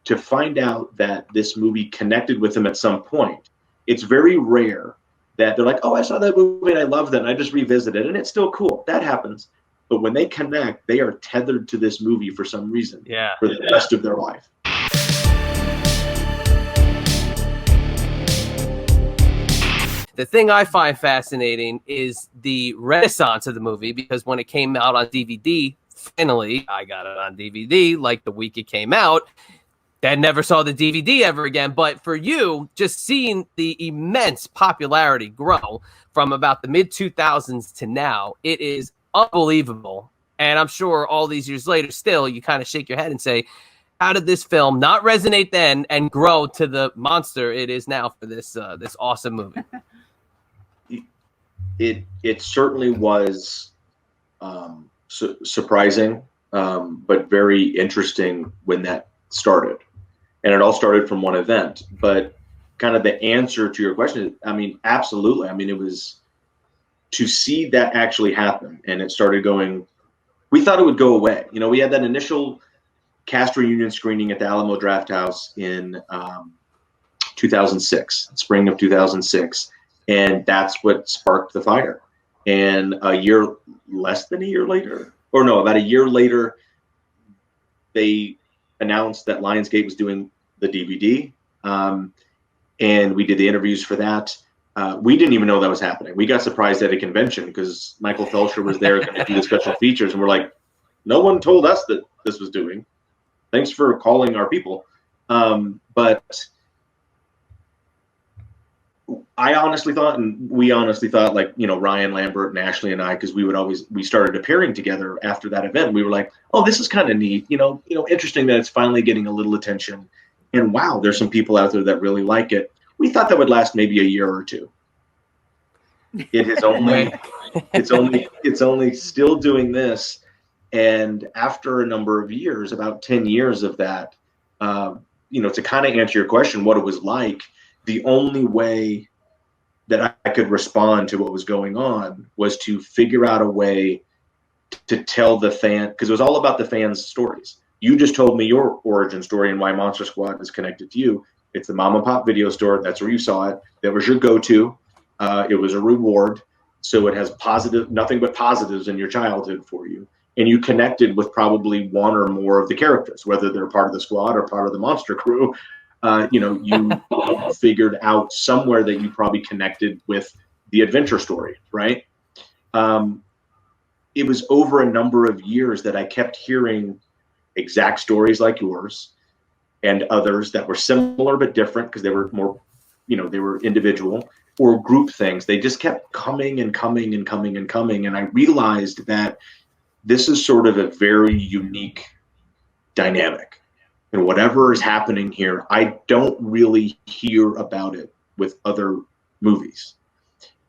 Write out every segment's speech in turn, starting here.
to find out that this movie connected with them at some point. It's very rare that they're like, oh, I saw that movie and I loved it and I just revisited it and it's still cool. That happens. But when they connect, they are tethered to this movie for some reason for the rest of their life. The thing I find fascinating is the renaissance of the movie, because when it came out on DVD, finally, I got it on DVD like the week it came out. Then never saw the DVD ever again. But for you, just seeing the immense popularity grow from about the mid-2000s to now, it is unbelievable. And I'm sure all these years later, still, you kind of shake your head and say, how did this film not resonate then and grow to the monster it is now for this this awesome movie? It certainly was surprising, but very interesting when that started. And it all started from one event. But kind of the answer to your question, I mean, absolutely. I mean, it was to see that actually happen. And it started going, we thought it would go away. You know, we had that initial cast reunion screening at the Alamo Drafthouse in 2006, spring of 2006. And that's what sparked the fire. And less than a year later, or no, about a year later, they announced that Lionsgate was doing the DVD. And we did the interviews for that. We didn't even know that was happening. We got surprised at a convention because Michael Felsher was there going to do the special features. And we're like, no one told us that this was doing. Thanks for calling our people. But I honestly thought, and we honestly thought, like, you know, Ryan Lambert and Ashley and I, because we started appearing together after that event. We were like, oh, this is kind of neat, you know, interesting that it's finally getting a little attention. And wow, there's some people out there that really like it. We thought that would last maybe a year or two. It is only, it's only still doing this. And after a number of years, about 10 years of that, you know, to kind of answer your question, what it was like, the only way that I could respond to what was going on was to figure out a way to tell the fan, because it was all about the fans' stories. You just told me your origin story and why Monster Squad is connected to you. It's the mom and pop video store. That's where you saw it. That was your go-to. It was a reward. So it has nothing but positives in your childhood for you. And you connected with probably one or more of the characters, whether they're part of the squad or part of the monster crew. You know, you figured out somewhere that you probably connected with the adventure story, right? It was over a number of years that I kept hearing exact stories like yours and others that were similar but different because they were more, you know, they were individual or group things. They just kept coming and coming and coming and coming. And I realized that this is sort of a very unique dynamic. And whatever is happening here, I don't really hear about it with other movies.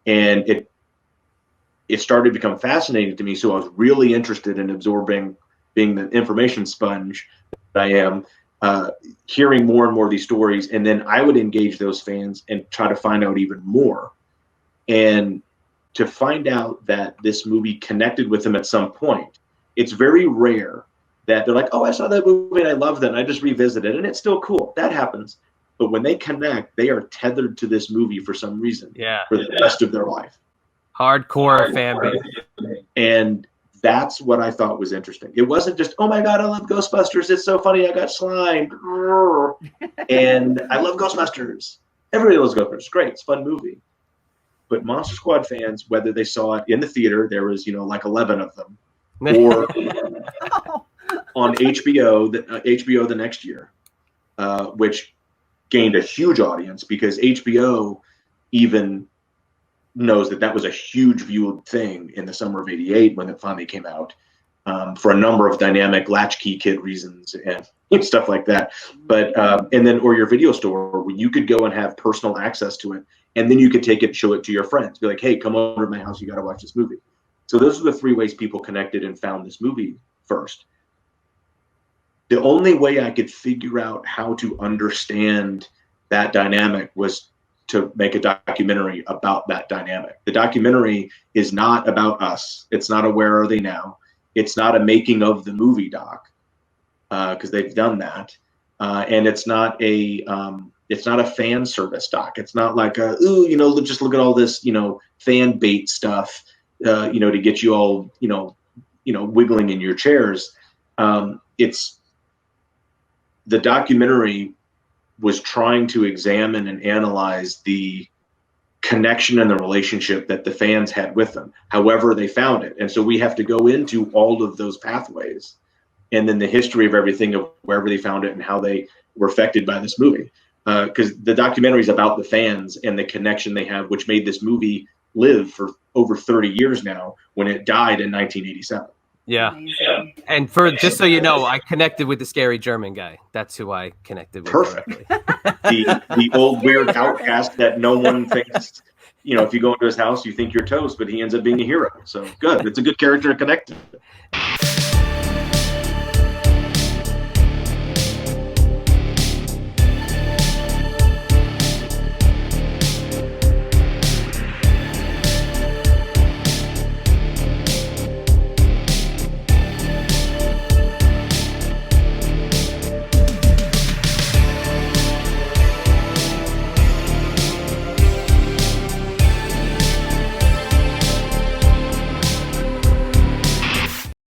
And it started to become fascinating to me. So I was really interested in absorbing, being the information sponge that I am, hearing more and more of these stories. And then I would engage those fans and try to find out even more. And to find out that this movie connected with them at some point, it's very rare that they're like, oh, I saw that movie and I loved it and I just revisited it and it's still cool. That happens. But when they connect, they are tethered to this movie for some reason for the rest of their life. Hardcore fan base. And that's what I thought was interesting. It wasn't just, oh my God, I love Ghostbusters. It's so funny. I got slimed. And I love Ghostbusters. Everybody loves Ghostbusters. Great. It's a fun movie. But Monster Squad fans, whether they saw it in the theater, there was, you know, like 11 of them, or on HBO the next year, which gained a huge audience because HBO even knows that was a huge viewed thing in the summer of '88 when it finally came out, for a number of dynamic latchkey kid reasons and stuff like that. But and then, or your video store where you could go and have personal access to it, and then you could take it, show it to your friends, be like, hey, come over to my house, you got to watch this movie. So those are the three ways people connected and found this movie first. The only way I could figure out how to understand that dynamic was to make a documentary about that dynamic. The documentary is not about us. It's not a Where Are They Now? It's not a making of the movie doc, because they've done that. and it's not a fan service doc. It's not like ooh, just look at all this, fan bait stuff, to get you all, wiggling in your chairs. It's the documentary was trying to examine and analyze the connection and the relationship that the fans had with them, however they found it. And so we have to go into all of those pathways and then the history of everything of wherever they found it and how they were affected by this movie. Because the documentary is about the fans and the connection they have, which made this movie live for over 30 years now when it died in 1987. Yeah. Amazing. And for just so you know, I connected with the scary German guy. That's who I connected with. Perfect. The old weird outcast that no one thinks, if you go into his house, you think you're toast, but he ends up being a hero. So good. It's a good character to connect to.